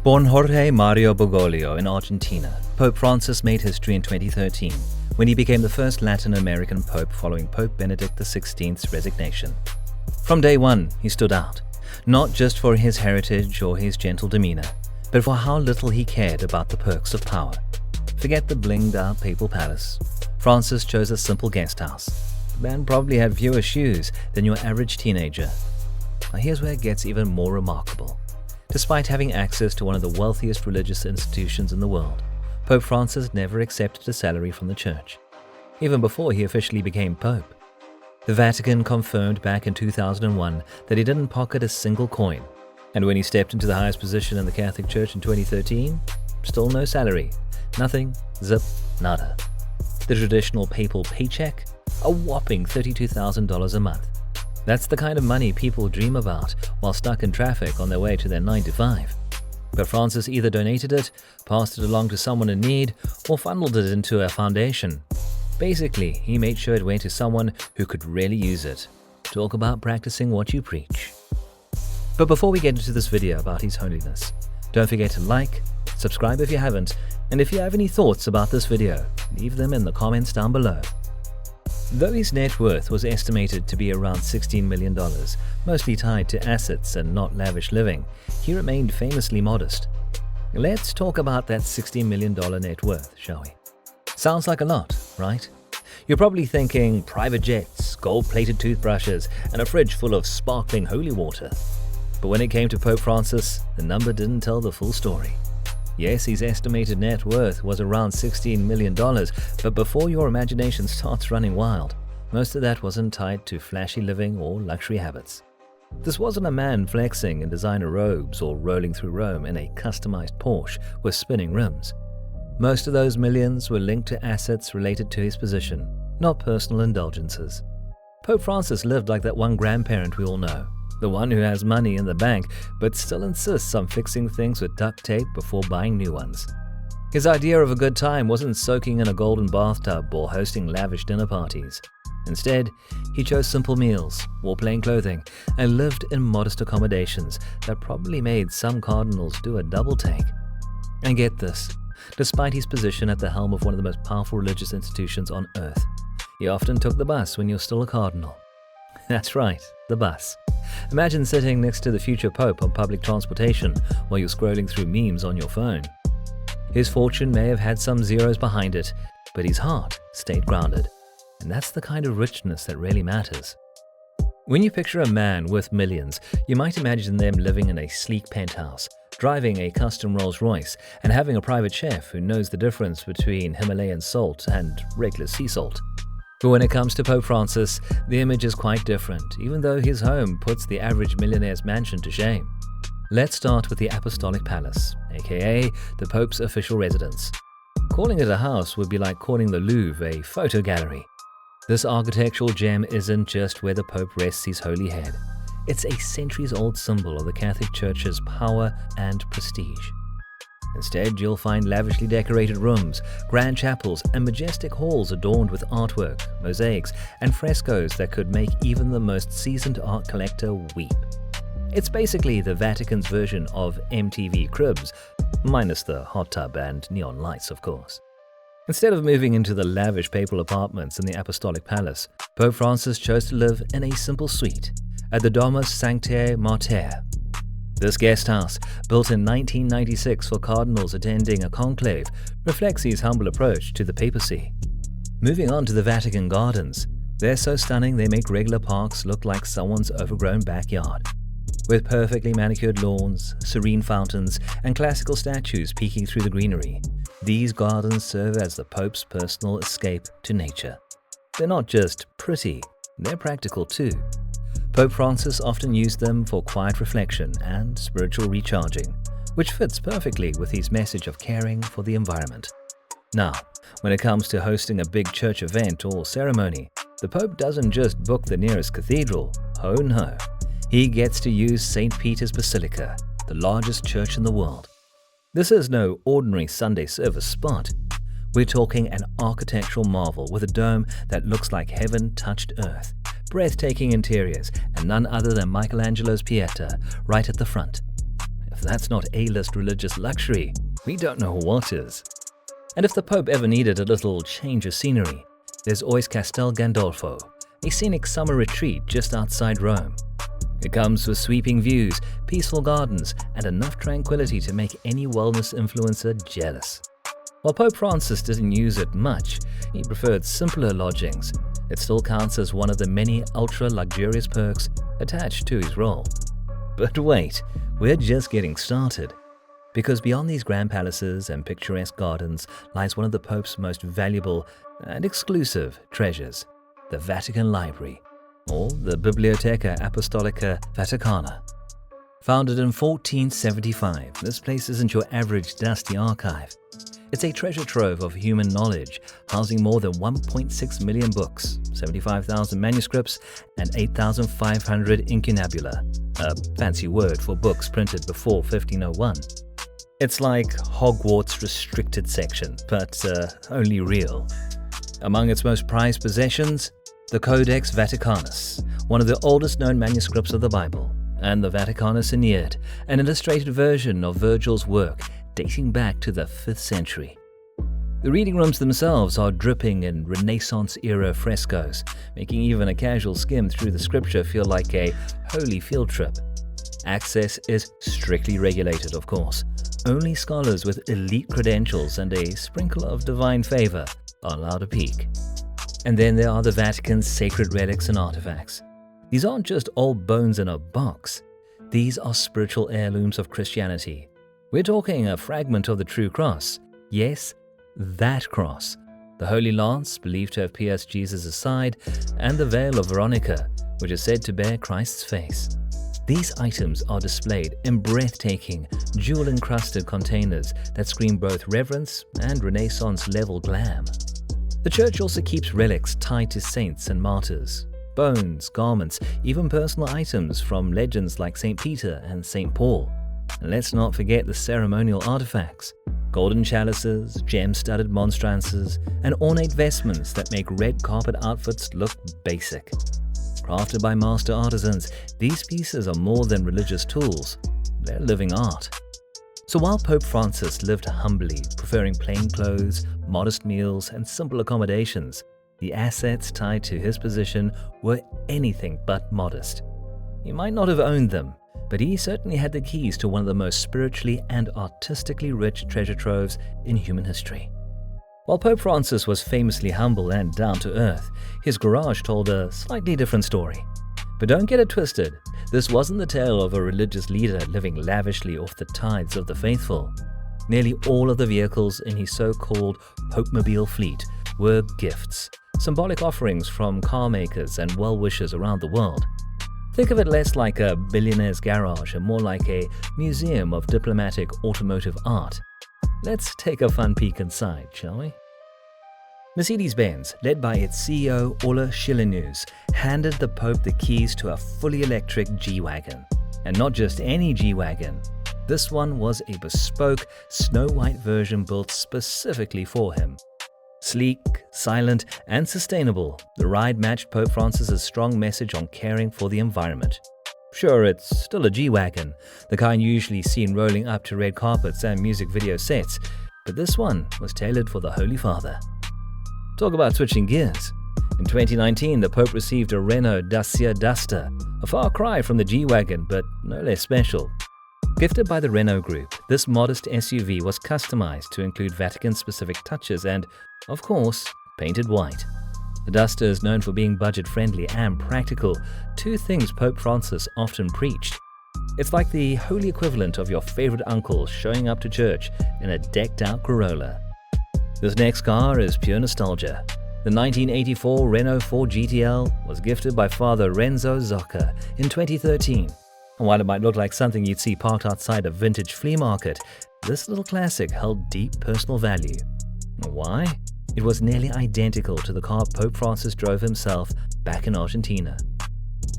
Born Jorge Mario Bergoglio in Argentina, Pope Francis made history in 2013 when he became the first Latin American pope following Pope Benedict XVI's resignation. From day one, he stood out, not just for his heritage or his gentle demeanor, but for how little he cared about the perks of power. Forget the blinged-out papal palace. Francis chose a simple guest house. The man probably had fewer shoes than your average teenager. Now here's where it gets even more remarkable. Despite having access to one of the wealthiest religious institutions in the world, Pope Francis never accepted a salary from the church, even before he officially became pope. The Vatican confirmed back in 2001 that he didn't pocket a single coin, and when he stepped into the highest position in the Catholic Church in 2013, still no salary. Nothing, zip, nada. The traditional papal paycheck? A whopping $32,000 a month. That's the kind of money people dream about while stuck in traffic on their way to their 9 to 5. But Francis either donated it, passed it along to someone in need, or funneled it into a foundation. Basically, he made sure it went to someone who could really use it. Talk about practicing what you preach. But before we get into this video about His Holiness, don't forget to like, subscribe if you haven't, and if you have any thoughts about this video, leave them in the comments down below. Though his net worth was estimated to be around $16 million, mostly tied to assets and not lavish living, he remained famously modest. Let's talk about that $16 million net worth, shall we? Sounds like a lot, right? You're probably thinking private jets, gold-plated toothbrushes, and a fridge full of sparkling holy water. But when it came to Pope Francis, the number didn't tell the full story. Yes, his estimated net worth was around $16 million, but before your imagination starts running wild, most of that wasn't tied to flashy living or luxury habits. This wasn't a man flexing in designer robes or rolling through Rome in a customized Porsche with spinning rims. Most of those millions were linked to assets related to his position, not personal indulgences. Pope Francis lived like that one grandparent we all know. The one who has money in the bank but still insists on fixing things with duct tape before buying new ones. His idea of a good time wasn't soaking in a golden bathtub or hosting lavish dinner parties. Instead, he chose simple meals, wore plain clothing, and lived in modest accommodations that probably made some cardinals do a double take. And get this, despite his position at the helm of one of the most powerful religious institutions on earth, he often took the bus when you're still a cardinal. That's right, the bus. Imagine sitting next to the future pope on public transportation while you're scrolling through memes on your phone. His fortune may have had some zeros behind it, but his heart stayed grounded. And that's the kind of richness that really matters. When you picture a man with millions, you might imagine them living in a sleek penthouse, driving a custom Rolls Royce, and having a private chef who knows the difference between Himalayan salt and regular sea salt. But when it comes to Pope Francis, the image is quite different, even though his home puts the average millionaire's mansion to shame. Let's start with the Apostolic Palace, aka the Pope's official residence. Calling it a house would be like calling the Louvre a photo gallery. This architectural gem isn't just where the Pope rests his holy head. It's a centuries-old symbol of the Catholic Church's power and prestige. Instead, you'll find lavishly decorated rooms, grand chapels, and majestic halls adorned with artwork, mosaics, and frescoes that could make even the most seasoned art collector weep. It's basically the Vatican's version of MTV Cribs, minus the hot tub and neon lights, of course. Instead of moving into the lavish papal apartments in the Apostolic Palace, Pope Francis chose to live in a simple suite at the Domus Sanctae Martyr. This guest house, built in 1996 for cardinals attending a conclave, reflects his humble approach to the papacy. Moving on to the Vatican Gardens, they're so stunning they make regular parks look like someone's overgrown backyard. With perfectly manicured lawns, serene fountains, and classical statues peeking through the greenery, these gardens serve as the Pope's personal escape to nature. They're not just pretty, they're practical too. Pope Francis often used them for quiet reflection and spiritual recharging, which fits perfectly with his message of caring for the environment. Now, when it comes to hosting a big church event or ceremony, the Pope doesn't just book the nearest cathedral. Oh no. He gets to use St. Peter's Basilica, the largest church in the world. This is no ordinary Sunday service spot. We're talking an architectural marvel with a dome that looks like heaven touched earth, breathtaking interiors, and none other than Michelangelo's Pieta right at the front. If that's not A-list religious luxury, we don't know what is. And if the Pope ever needed a little change of scenery, there's always Castel Gandolfo, a scenic summer retreat just outside Rome. It comes with sweeping views, peaceful gardens, and enough tranquility to make any wellness influencer jealous. While Pope Francis didn't use it much, he preferred simpler lodgings. It still counts as one of the many ultra-luxurious perks attached to his role. But wait, we're just getting started. Because beyond these grand palaces and picturesque gardens lies one of the Pope's most valuable and exclusive treasures, the Vatican Library, or the Biblioteca Apostolica Vaticana. Founded in 1475, this place isn't your average dusty archive. It's a treasure trove of human knowledge, housing more than 1.6 million books, 75,000 manuscripts, and 8,500 incunabula, a fancy word for books printed before 1501. It's like Hogwarts restricted section, but only real. Among its most prized possessions, the Codex Vaticanus, one of the oldest known manuscripts of the Bible, and the Vaticanus Aeneid, an illustrated version of Virgil's work dating back to the 5th century. The reading rooms themselves are dripping in Renaissance-era frescoes, making even a casual skim through the scripture feel like a holy field trip. Access is strictly regulated, of course. Only scholars with elite credentials and a sprinkle of divine favor are allowed a peek. And then there are the Vatican's sacred relics and artifacts. These aren't just old bones in a box. These are spiritual heirlooms of Christianity. We're talking a fragment of the true cross. Yes, that cross. The Holy Lance, believed to have pierced Jesus' side, and the veil of Veronica, which is said to bear Christ's face. These items are displayed in breathtaking, jewel-encrusted containers that scream both reverence and Renaissance-level glam. The church also keeps relics tied to saints and martyrs, bones, garments, even personal items from legends like St. Peter and St. Paul. And let's not forget the ceremonial artifacts, golden chalices, gem-studded monstrances, and ornate vestments that make red carpet outfits look basic. Crafted by master artisans, these pieces are more than religious tools, they're living art. So while Pope Francis lived humbly, preferring plain clothes, modest meals, and simple accommodations, the assets tied to his position were anything but modest. He might not have owned them, but he certainly had the keys to one of the most spiritually and artistically rich treasure troves in human history. While Pope Francis was famously humble and down-to-earth, his garage told a slightly different story. But don't get it twisted, this wasn't the tale of a religious leader living lavishly off the tithes of the faithful. Nearly all of the vehicles in his so-called Pope-mobile fleet were gifts, symbolic offerings from car makers and well-wishers around the world. Think of it less like a billionaire's garage and more like a museum of diplomatic automotive art. Let's take a fun peek inside, shall we? Mercedes-Benz, led by its CEO Ola Schillenhuis, handed the Pope the keys to a fully electric G-Wagon. And not just any G-Wagon. This one was a bespoke, snow-white version built specifically for him. Sleek, silent, and sustainable, the ride matched Pope Francis's strong message on caring for the environment. Sure, it's still a G-Wagon, the kind usually seen rolling up to red carpets and music video sets, but this one was tailored for the Holy Father. Talk about switching gears. In 2019, the Pope received a Renault Dacia Duster, a far cry from the G-Wagon, but no less special. Gifted by the Renault Group, this modest SUV was customized to include Vatican-specific touches and, of course, painted white. The Duster is known for being budget-friendly and practical, two things Pope Francis often preached. It's like the holy equivalent of your favorite uncle showing up to church in a decked-out Corolla. This next car is pure nostalgia. The 1984 Renault 4 GTL was gifted by Father Renzo Zocca in 2013. And while it might look like something you'd see parked outside a vintage flea market, this little classic held deep personal value. Why? It was nearly identical to the car Pope Francis drove himself back in Argentina.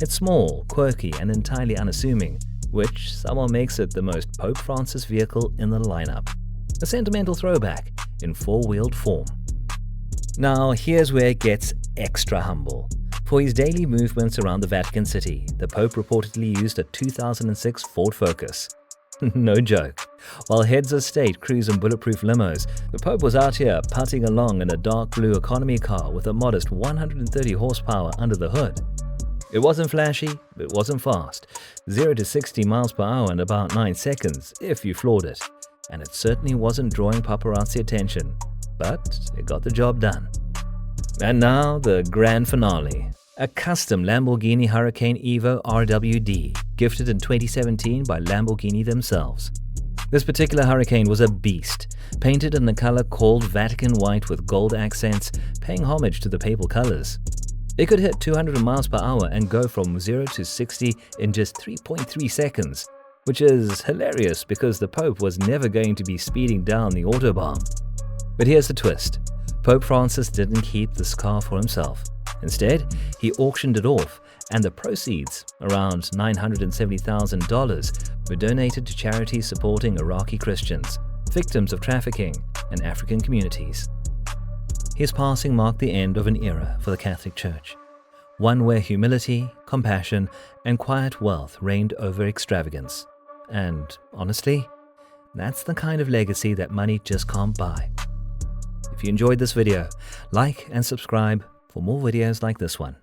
It's small, quirky, and entirely unassuming, which somehow makes it the most Pope Francis vehicle in the lineup. A sentimental throwback in four-wheeled form. Now, here's where it gets extra humble. For his daily movements around the Vatican City, the Pope reportedly used a 2006 Ford Focus. No joke. While heads of state cruise in bulletproof limos, the Pope was out here putting along in a dark blue economy car with a modest 130 horsepower under the hood. It wasn't flashy, it wasn't fast. 0 to 60 miles per hour in about 9 seconds, if you floored it. And it certainly wasn't drawing paparazzi attention, but it got the job done. And now the grand finale. A custom Lamborghini Hurricane Evo RWD, gifted in 2017 by Lamborghini themselves. This particular Hurricane was a beast, painted in a color called Vatican White with gold accents, paying homage to the papal colors. It could hit 200 miles per hour and go from 0 to 60 in just 3.3 seconds, which is hilarious because the Pope was never going to be speeding down the Autobahn. But here's the twist. Pope Francis didn't keep this car for himself. Instead, he auctioned it off, and the proceeds, around $970,000, were donated to charities supporting Iraqi Christians, victims of trafficking, and African communities. His passing marked the end of an era for the Catholic Church, one where humility, compassion, and quiet wealth reigned over extravagance. And honestly, that's the kind of legacy that money just can't buy. If you enjoyed this video, like and subscribe for more videos like this one.